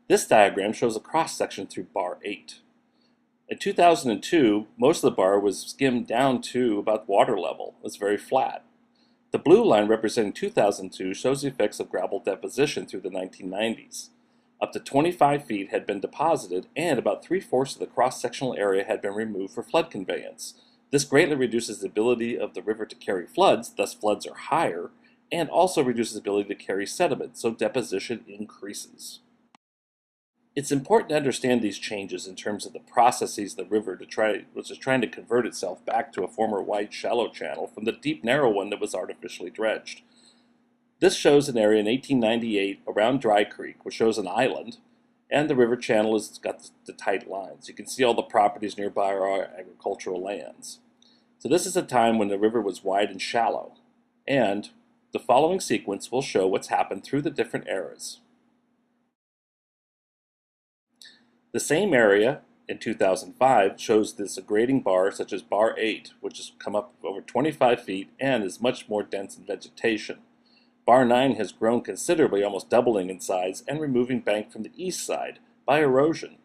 This diagram shows a cross-section through bar 8. In 2002, most of the bar was skimmed down to about water level. It was very flat. The blue line representing 2002 shows the effects of gravel deposition through the 1990s. Up to 25 feet had been deposited, and about 3/4 of the cross-sectional area had been removed for flood conveyance. This greatly reduces the ability of the river to carry floods, thus floods are higher, and also reduces the ability to carry sediment, so deposition increases. It's important to understand these changes in terms of the processes of the river which is trying to convert itself back to a former wide, shallow channel from the deep, narrow one that was artificially dredged. This shows an area in 1898 around Dry Creek, which shows an island, and the river channel has got the tight lines. You can see all the properties nearby are agricultural lands. So this is a time when the river was wide and shallow, and the following sequence will show what's happened through the different eras. The same area in 2005 shows this grading bar such as bar 8, which has come up over 25 feet and is much more dense in vegetation. Bar 9 has grown considerably, almost doubling in size and removing bank from the east side by erosion.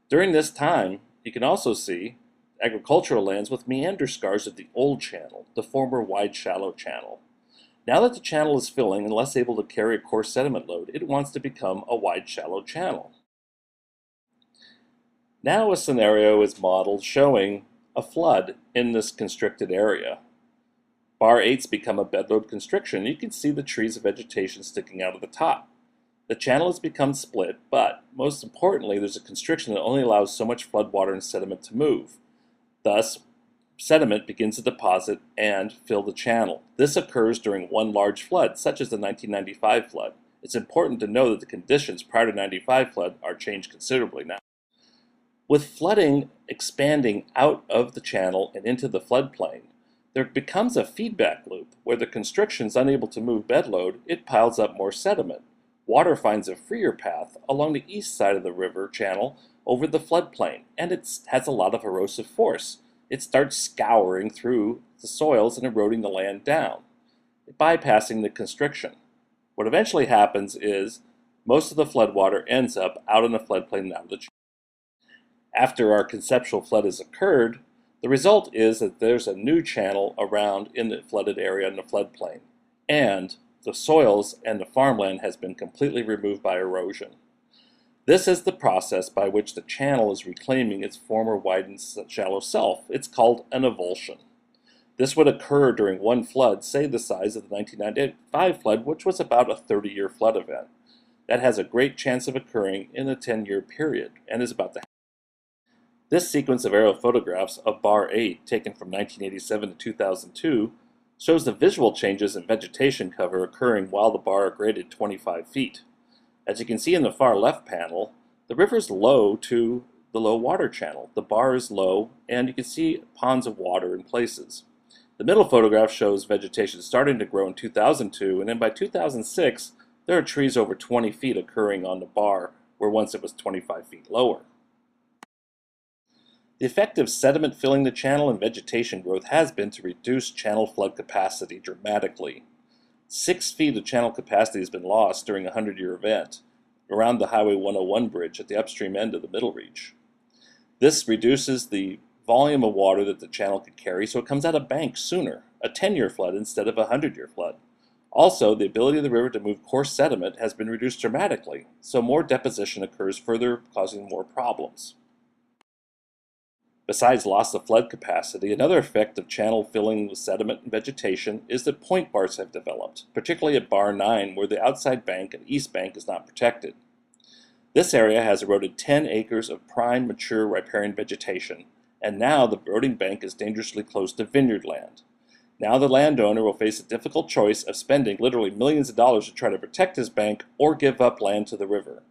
During this time, you can also see agricultural lands with meander scars of the old channel, the former wide, shallow channel. Now that the channel is filling and less able to carry a coarse sediment load, it wants to become a wide, shallow channel. Now a scenario is modeled showing a flood in this constricted area. Bar 8's become a bedload constriction. You can see the trees of vegetation sticking out of the top. The channel has become split, but most importantly, there's a constriction that only allows so much floodwater and sediment to move. Thus, sediment begins to deposit and fill the channel. This occurs during one large flood, such as the 1995 flood. It's important to know that the conditions prior to 95 flood are changed considerably now. With flooding expanding out of the channel and into the floodplain, there becomes a feedback loop where the constriction is unable to move bedload, it piles up more sediment. Water finds a freer path along the east side of the river channel over the floodplain, and it has a lot of erosive force. It starts scouring through the soils and eroding the land down, bypassing the constriction. What eventually happens is most of the floodwater ends up out in the floodplain and out of the channel. After our conceptual flood has occurred, the result is that there's a new channel around in the flooded area in the floodplain, and the soils and the farmland has been completely removed by erosion. This is the process by which the channel is reclaiming its former wide and shallow self. It's called an avulsion. This would occur during one flood, say the size of the 1995 flood, which was about a 30-year flood event. That has a great chance of occurring in a 10-year period and is about to happen. This sequence of aerial photographs of bar 8, taken from 1987 to 2002, shows the visual changes in vegetation cover occurring while the bar graded 25 feet. As you can see in the far left panel, the river is low to the low water channel. The bar is low, and you can see ponds of water in places. The middle photograph shows vegetation starting to grow in 2002, and then by 2006, there are trees over 20 feet occurring on the bar, where once it was 25 feet lower. The effect of sediment filling the channel and vegetation growth has been to reduce channel flood capacity dramatically. 6 feet of channel capacity has been lost during a 100-year event around the Highway 101 bridge at the upstream end of the Middle Reach. This reduces the volume of water that the channel could carry, so it comes out of bank sooner, a 10-year flood instead of a 100-year flood. Also, the ability of the river to move coarse sediment has been reduced dramatically, so more deposition occurs, further causing more problems. Besides loss of flood capacity, another effect of channel filling with sediment and vegetation is that point bars have developed, particularly at bar 9 where the outside bank and east bank is not protected. This area has eroded 10 acres of prime, mature riparian vegetation, and now the eroding bank is dangerously close to vineyard land. Now the landowner will face a difficult choice of spending literally millions of dollars to try to protect his bank or give up land to the river.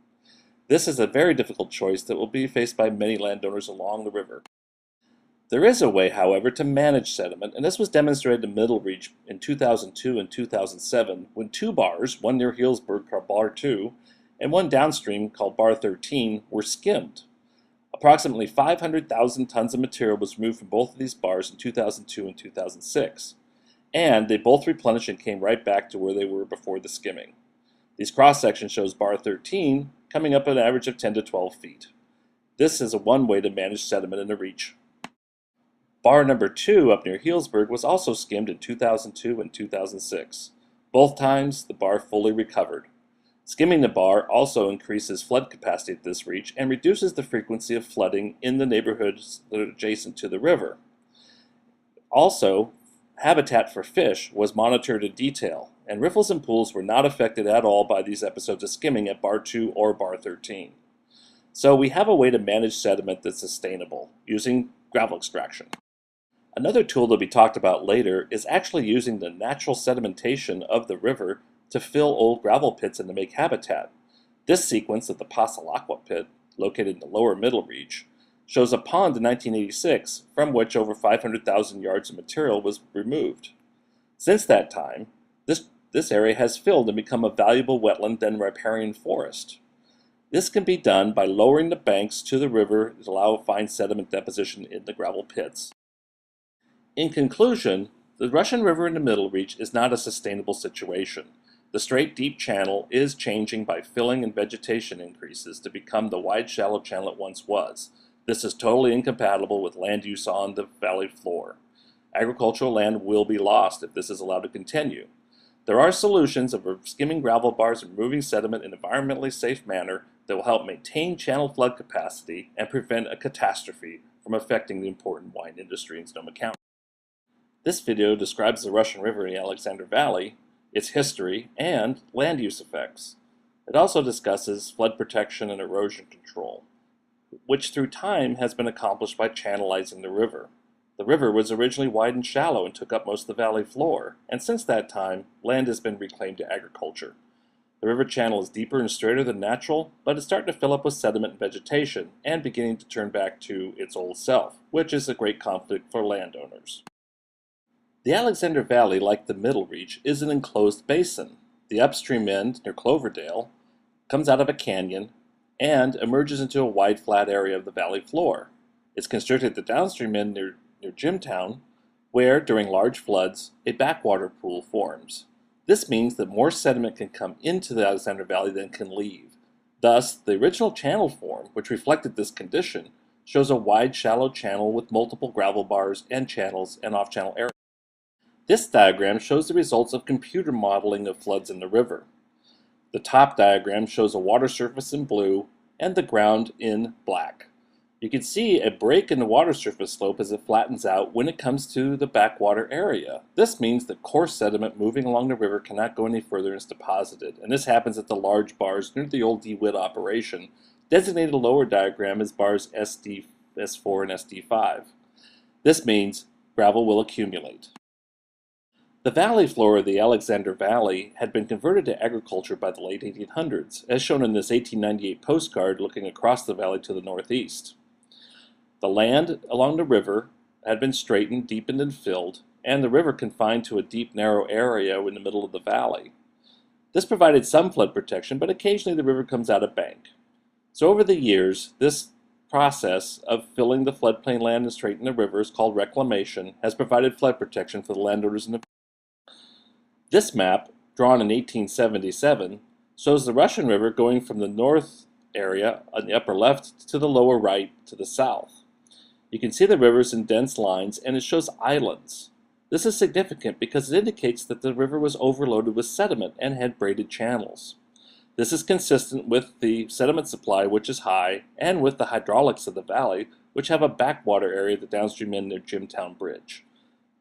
This is a very difficult choice that will be faced by many landowners along the river. There is a way, however, to manage sediment, and this was demonstrated in Middle Reach in 2002 and 2007 when 2 bars, one near Healdsburg called Bar 2 and one downstream called Bar 13, were skimmed. Approximately 500,000 tons of material was removed from both of these bars in 2002 and 2006, and they both replenished and came right back to where they were before the skimming. These cross-sections shows Bar 13 coming up an average of 10 to 12 feet. This is one way to manage sediment in a reach. Bar number 2 up near Healdsburg was also skimmed in 2002 and 2006. Both times, the bar fully recovered. Skimming the bar also increases flood capacity at this reach and reduces the frequency of flooding in the neighborhoods that are adjacent to the river. Also, habitat for fish was monitored in detail, and riffles and pools were not affected at all by these episodes of skimming at Bar 2 or Bar 13. So we have a way to manage sediment that's sustainable, using gravel extraction. Another tool to be talked about later is actually using the natural sedimentation of the river to fill old gravel pits and to make habitat. This sequence of the Pasalacqua pit, located in the lower middle reach, shows a pond in 1986 from which over 500,000 yards of material was removed. Since that time, this area has filled and become a valuable wetland and riparian forest. This can be done by lowering the banks to the river to allow fine sediment deposition in the gravel pits. In conclusion, the Russian River in the Middle Reach is not a sustainable situation. The straight deep channel is changing by filling and vegetation increases to become the wide shallow channel it once was. This is totally incompatible with land use on the valley floor. Agricultural land will be lost if this is allowed to continue. There are solutions of skimming gravel bars and removing sediment in an environmentally safe manner that will help maintain channel flood capacity and prevent a catastrophe from affecting the important wine industry in Sonoma County. This video describes the Russian River in the Alexander Valley, its history, and land use effects. It also discusses flood protection and erosion control, which through time has been accomplished by channelizing the river. The river was originally wide and shallow and took up most of the valley floor, and since that time, land has been reclaimed to agriculture. The river channel is deeper and straighter than natural, but it's starting to fill up with sediment and vegetation, and beginning to turn back to its old self, which is a great conflict for landowners. The Alexander Valley, like the Middle Reach, is an enclosed basin. The upstream end, near Cloverdale, comes out of a canyon and emerges into a wide flat area of the valley floor. It's constricted at the downstream end near Jimtown, where, during large floods, a backwater pool forms. This means that more sediment can come into the Alexander Valley than can leave. Thus, the original channel form, which reflected this condition, shows a wide, shallow channel with multiple gravel bars and channels and off-channel areas. This diagram shows the results of computer modeling of floods in the river. The top diagram shows a water surface in blue and the ground in black. You can see a break in the water surface slope as it flattens out when it comes to the backwater area. This means that coarse sediment moving along the river cannot go any further and is deposited, and this happens at the large bars near the old DeWitt operation, designated lower diagram as bars SD, S4 and SD5. This means gravel will accumulate. The valley floor of the Alexander Valley had been converted to agriculture by the late 1800s, as shown in this 1898 postcard looking across the valley to the northeast. The land along the river had been straightened, deepened, and filled, and the river confined to a deep, narrow area in the middle of the valley. This provided some flood protection, but occasionally the river comes out of bank. So over the years, this process of filling the floodplain land and straightening the rivers, called reclamation, has provided flood protection for the landowners in the. This map, drawn in 1877, shows the Russian River going from the north area on the upper left to the lower right to the south. You can see the rivers in dense lines, and it shows islands. This is significant because it indicates that the river was overloaded with sediment and had braided channels. This is consistent with the sediment supply, which is high, and with the hydraulics of the valley, which have a backwater area at the downstream end near Jimtown Bridge.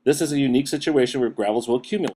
This is a unique situation where gravels will accumulate.